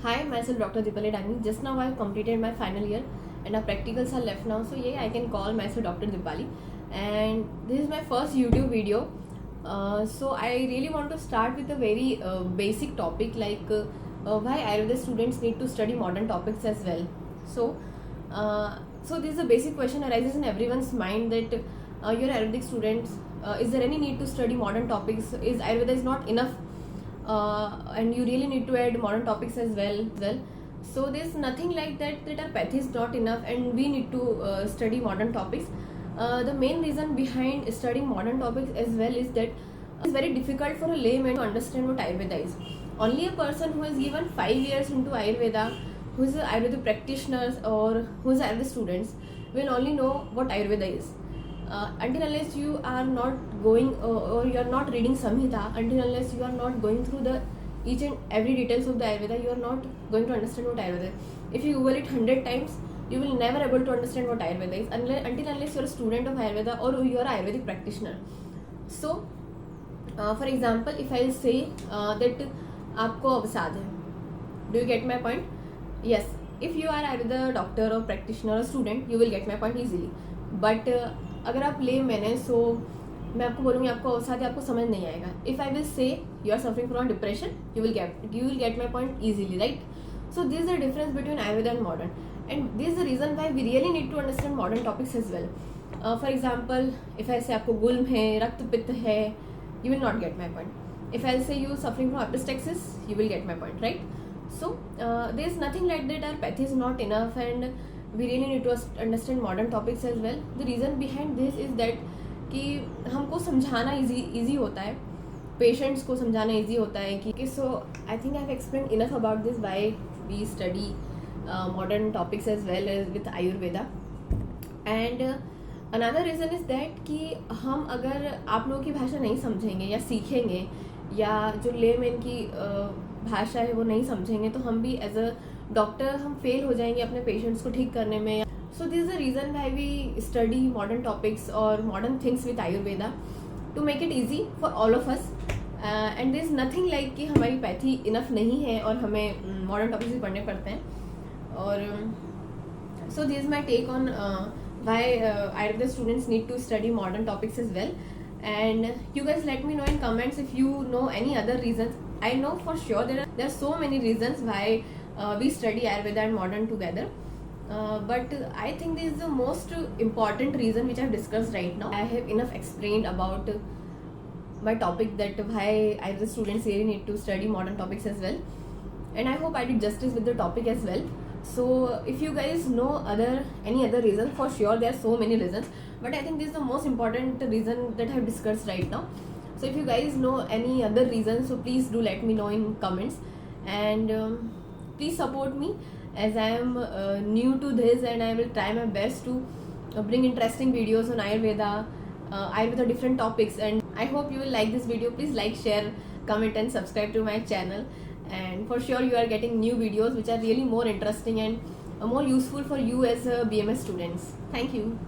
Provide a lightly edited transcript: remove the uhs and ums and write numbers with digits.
Hi, myself Dr. Dipali Dangni. Just now I've completed my final year and our practicals are left now. So yeah, I can call myself Dr. Dipali. And this is my first YouTube video. So I really want to start with a very basic topic like why Ayurveda students need to study modern topics as well. So, so this is a basic question arises in everyone's mind that you're Ayurvedic students. Is there any need to study modern topics? Is Ayurveda is not enough? And you really need to add modern topics as well. So there's nothing like that our path is not enough and we need to study modern topics. The main reason behind studying modern topics as well is that it's very difficult for a layman to understand what Ayurveda is. Only a person who has given 5 years into Ayurveda, who is an Ayurveda practitioner or who is Ayurveda students, will only know what Ayurveda is. Until unless you are not going or you are not reading Samhita, until unless you are not going through the each and every details of the Ayurveda, you are not going to understand what Ayurveda is. If you Google it 100 times, you will never able to understand what Ayurveda is until unless you are a student of Ayurveda or you are an Ayurvedic practitioner. So, for example, if I will say that आपको अवसाद है, do you get my point? Yes. If you are Ayurveda doctor or practitioner or student, you will get my point easily. But अगर आप ले मैंने सो मैं आपको बोलूँगी आपको अवसाद है, आपको समझ नहीं आएगा. If I will say you are suffering from depression, you will get my point easily, right? So this is the difference between Ayurveda and modern, and this is the reason why we really need to understand modern topics as well. For example, if I say आपको गुल्म है, रक्त पित्त है, you will not get my point. If I say you suffering from epistaxis, you will get my point, right? So there is nothing like that our path is not enough and we really need to understand modern topics as well. The reason behind this is that कि हमको समझाना easy होता है, patients को समझाना easy होता है कि so I think I have explained enough about this why we study modern topics as well as with Ayurveda. And another reason is that कि हम अगर आप लोगों की भाषा नहीं समझेंगे या सीखेंगे या जो लेमैन की भाषा है वो नहीं समझेंगे तो हम भी एज अ डॉक्टर हम फेल हो जाएंगे अपने पेशेंट्स को ठीक करने में. So this is the reason why we study modern topics और modern things with Ayurveda to make it easy for all of us. And this nothing like कि हमारी पैथी इनफ नहीं है और हमें मॉडर्न टॉपिक्स भी पढ़ने पड़ते हैं. और so this is my take on why Ayurveda students need to study modern topics as well. And you guys let me know in comments if you know any other reasons. I know for sure there are so many reasons why we study Ayurveda and modern together. But I think this is the most important reason which I have discussed right now. I have enough explained about my topic that why Ayurveda students really need to study modern topics as well. And I hope I did justice with the topic as well. So if you guys know any other reason, for sure there are so many reasons, but I think this is the most important reason that I have discussed right now. So if you guys know any other reasons, so please do let me know in comments. And please support me as I am new to this and I will try my best to bring interesting videos on Ayurveda different topics. And I hope you will like this video. Please like, share, comment and subscribe to my channel. And for sure you are getting new videos which are really more interesting and more useful for you as BMS students. Thank you.